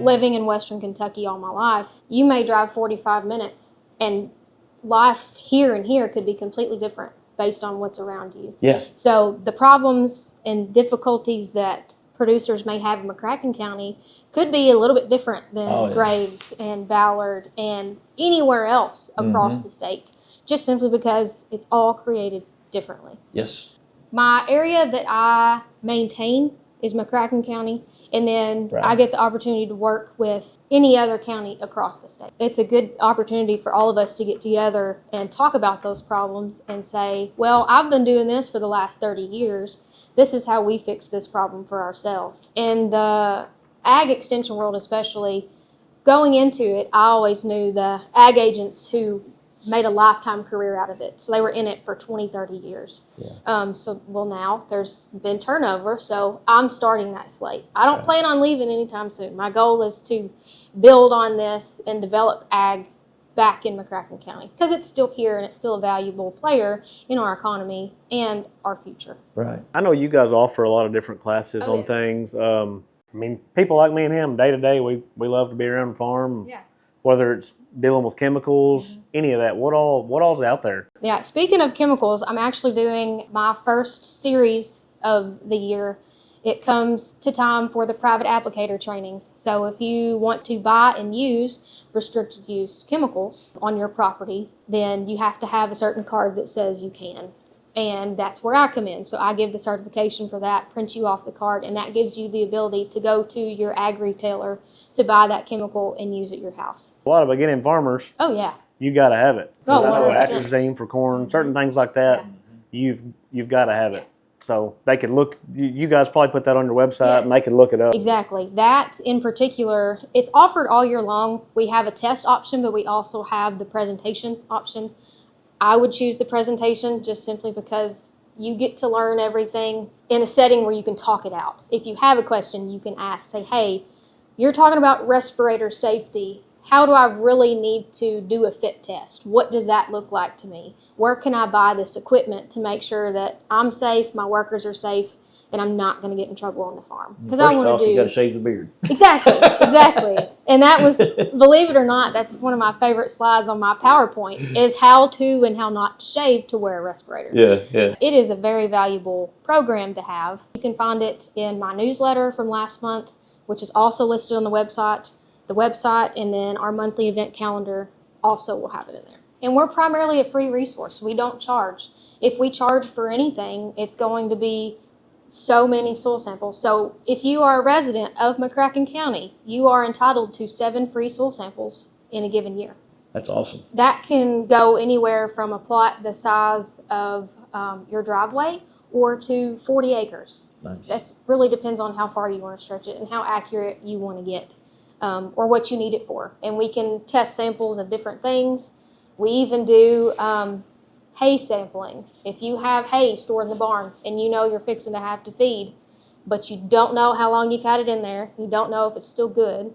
living in Western Kentucky all my life, you may drive 45 minutes and life here and here could be completely different based on what's around you. Yeah. So the problems and difficulties that producers may have in McCracken County could be a little bit different than Graves and Ballard and anywhere else across the state, just simply because it's all created differently. Yes. My area that I maintain is McCracken County, and then I get the opportunity to work with any other county across the state. It's a good opportunity for all of us to get together and talk about those problems and say, well, I've been doing this for the last 30 years. This is how we fix this problem for ourselves. In the ag extension world especially, going into it, I always knew the ag agents who made a lifetime career out of it. So they were in it for 20, 30 years. Yeah. Well, now there's been turnover, so I'm starting that slate. I don't plan on leaving anytime soon. My goal is to build on this and develop ag back in McCracken County because it's still here and it's still a valuable player in our economy and our future. Right. I know you guys offer a lot of different classes on things. I mean, people like me and him, day to day, we love to be around the farm. Yeah. Whether it's dealing with chemicals, any of that, what all's out there? Yeah, speaking of chemicals, I'm actually doing my first series of the year. It comes to time for the private applicator trainings. So if you want to buy and use restricted use chemicals on your property, then you have to have a certain card that says you can. And that's where I come in. So I give the certification for that, print you off the card, and that gives you the ability to go to your ag retailer to buy that chemical and use at your house. A lot of beginning farmers, you got to have it. Oh, I know 100%. atrazine for corn, certain things like that, you've got to have it. So they could look, you guys probably put that on your website and they could look it up. Exactly. That in particular, it's offered all year long. We have a test option, but we also have the presentation option. I would choose the presentation just simply because you get to learn everything in a setting where you can talk it out. If you have a question, you can ask, say, hey, you're talking about respirator safety. How do I really need to do a fit test? What does that look like to me? Where can I buy this equipment to make sure that I'm safe, my workers are safe, and I'm not going to get in trouble on the farm? Because I want to do. You got to shave the beard. Exactly, exactly. And that was, believe it or not, that's one of my favorite slides on my PowerPoint is how to and how not to shave to wear a respirator. Yeah. It is a very valuable program to have. You can find it in my newsletter from last month, which is also listed on the website, and then our monthly event calendar also will have it in there. And we're primarily a free resource. We don't charge. If we charge for anything, it's going to be so many soil samples. So if you are a resident of McCracken County, you are entitled to 7 free soil samples in a given year. That's awesome. That can go anywhere from a plot the size of your driveway or to 40 acres. Nice. That really depends on how far you want to stretch it and how accurate you want to get or what you need it for. And we can test samples of different things. We even do hay sampling. If you have hay stored in the barn and you know you're fixing to have to feed, but you don't know how long you've had it in there, you don't know if it's still good,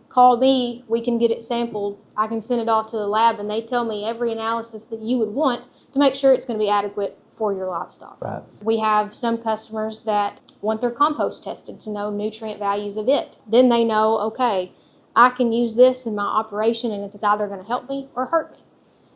call me, we can get it sampled. I can send it off to the lab and they tell me every analysis that you would want to make sure it's going to be adequate for your livestock. Right. We have some customers that want their compost tested to know nutrient values of it. Then they know, okay, I can use this in my operation and it's either going to help me or hurt me.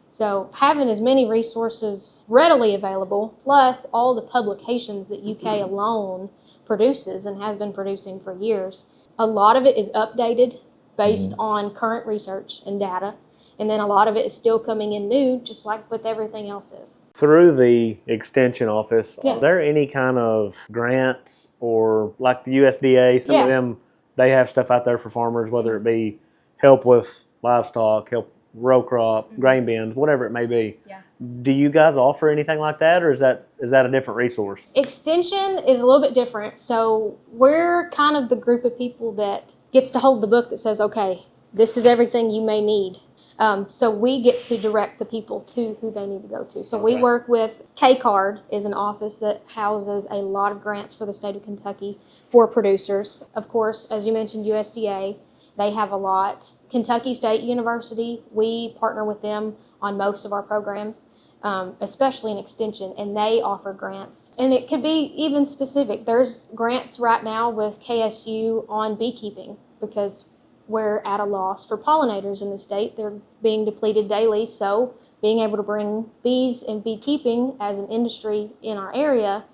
So having as many resources readily available, plus all the publications that UK alone produces and has been producing for years, a lot of it is updated based on current research and data. And then a lot of it is still coming in new, just like with everything else is. Through the extension office, are there any kind of grants or like the USDA, some of them, they have stuff out there for farmers, whether it be help with livestock, help row crop, grain bins, whatever it may be. Yeah. Do you guys offer anything like that, or is that a different resource? Extension is a little bit different. So we're kind of the group of people that gets to hold the book that says, okay, this is everything you may need. So we get to direct the people to who they need to go to. So we work with K-Card is an office that houses a lot of grants for the state of Kentucky for producers. Of course, as you mentioned, USDA, they have a lot. Kentucky State University, we partner with them on most of our programs, especially in extension, and they offer grants. And it could be even specific. There's grants right now with KSU on beekeeping. because we're at a loss for pollinators in the state. They're being depleted daily, so being able to bring bees and beekeeping as an industry in our area,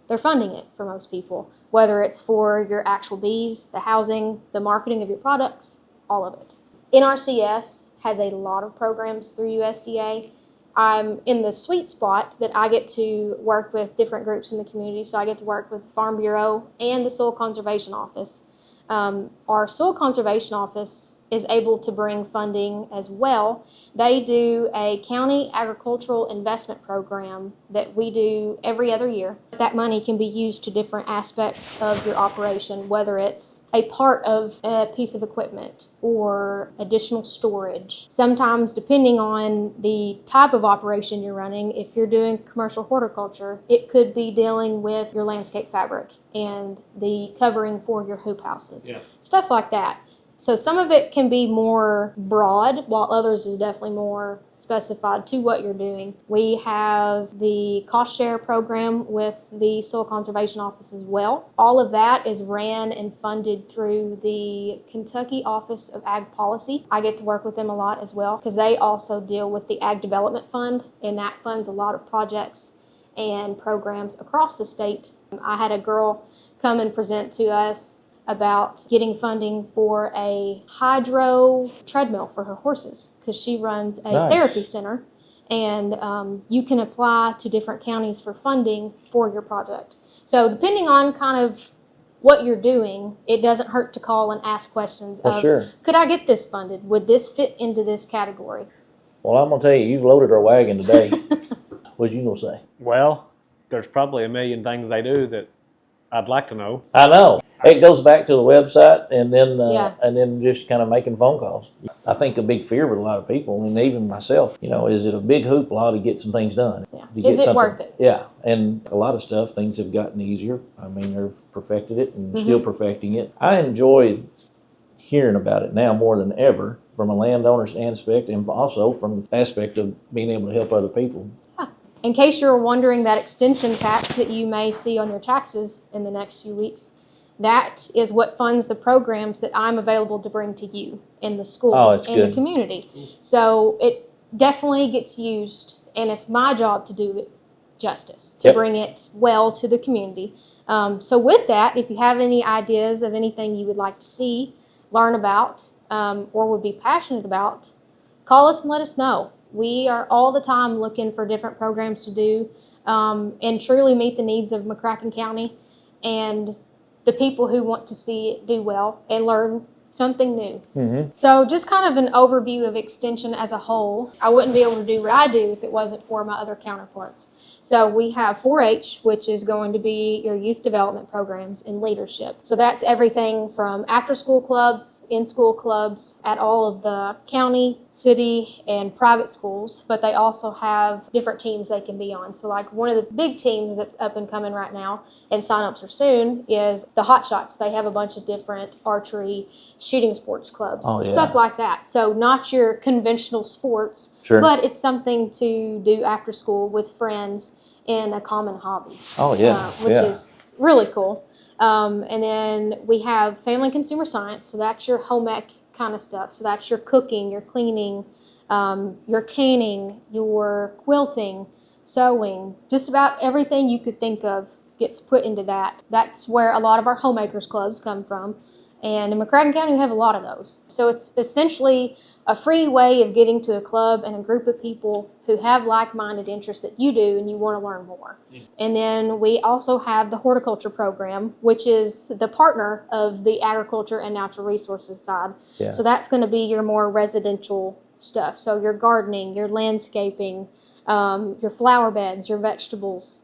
they're funding it for most people, whether it's for your actual bees, the housing, the marketing of your products, all of it. NRCS has a lot of programs through USDA. I'm in the sweet spot that I get to work with different groups in the community. So I get to work with the Farm Bureau and the Soil Conservation Office. Our Soil Conservation Office is able to bring funding as well. They do a county agricultural investment program that we do every other year. That money can be used to different aspects of your operation, whether it's a part of a piece of equipment or additional storage. Sometimes, depending on the type of operation you're running, if you're doing commercial horticulture, it could be dealing with your landscape fabric and the covering for your hoop houses, stuff like that. So some of it can be more broad, while others is definitely more specified to what you're doing. We have the cost share program with the Soil Conservation Office as well. All of that is ran and funded through the Kentucky Office of Ag Policy. I get to work with them a lot as well because they also deal with the Ag Development Fund, and that funds a lot of projects and programs across the state. I had a girl come and present to us about getting funding for a hydro treadmill for her horses because she runs a therapy center, and you can apply to different counties for funding for your project. So depending on kind of what you're doing, it doesn't hurt to call and ask questions of, could I get this funded? Would this fit into this category? Well, I'm going to tell you, you've loaded our wagon today. What you going to say? Well, there's probably a million things they do that I'd like to know. I know. It goes back to the website and then just kind of making phone calls. I think a big fear with a lot of people, and even myself, is it a big hoopla to get some things done? Yeah. Is it worth it? Yeah. And a lot of stuff, things have gotten easier. I mean, they've perfected it and still perfecting it. I enjoy hearing about it now more than ever from a landowner's aspect and also from the aspect of being able to help other people. In case you're wondering, that extension tax that you may see on your taxes in the next few weeks, that is what funds the programs that I'm available to bring to you in the schools and the community. So it definitely gets used, and it's my job to do it justice, to bring it well to the community. So with that, if you have any ideas of anything you would like to see, learn about, or would be passionate about, call us and let us know. We are all the time looking for different programs to do and truly meet the needs of McCracken County and the people who want to see it do well and learn something new. So just kind of an overview of Extension as a whole. I wouldn't be able to do what I do if it wasn't for my other counterparts. So we have 4-H, which is going to be your youth development programs and leadership. So that's everything from after-school clubs, in-school clubs at all of the county, city, and private schools, but they also have different teams they can be on. So like one of the big teams that's up and coming right now, and sign-ups are soon, is the Hot Shots. They have a bunch of different archery, shooting sports clubs, stuff like that. So not your conventional sports, but it's something to do after school with friends in a common hobby. Which is really cool. And then we have family and consumer science. So that's your home ec kind of stuff. So that's your cooking, your cleaning, your canning, your quilting, sewing, just about everything you could think of gets put into that. That's where a lot of our homemakers clubs come from. And in McCracken County, we have a lot of those. So it's essentially a free way of getting to a club and a group of people who have like-minded interests that you do and you want to learn more. And then we also have the horticulture program, which is the partner of the agriculture and natural resources side. So that's going to be your more residential stuff. So your gardening, your landscaping, your flower beds, your vegetables,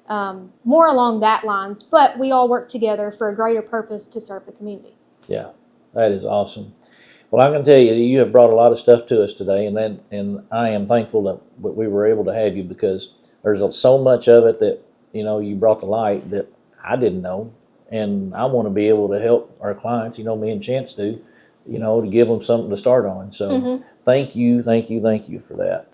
more along that lines. But we all work together for a greater purpose to serve the community. Yeah, that is awesome. Well, I'm going to tell you, you have brought a lot of stuff to us today, and I am thankful that we were able to have you because there's so much of it that, you brought to light that I didn't know, and I want to be able to help our clients, me and Chance do, to give them something to start on. So thank you for that.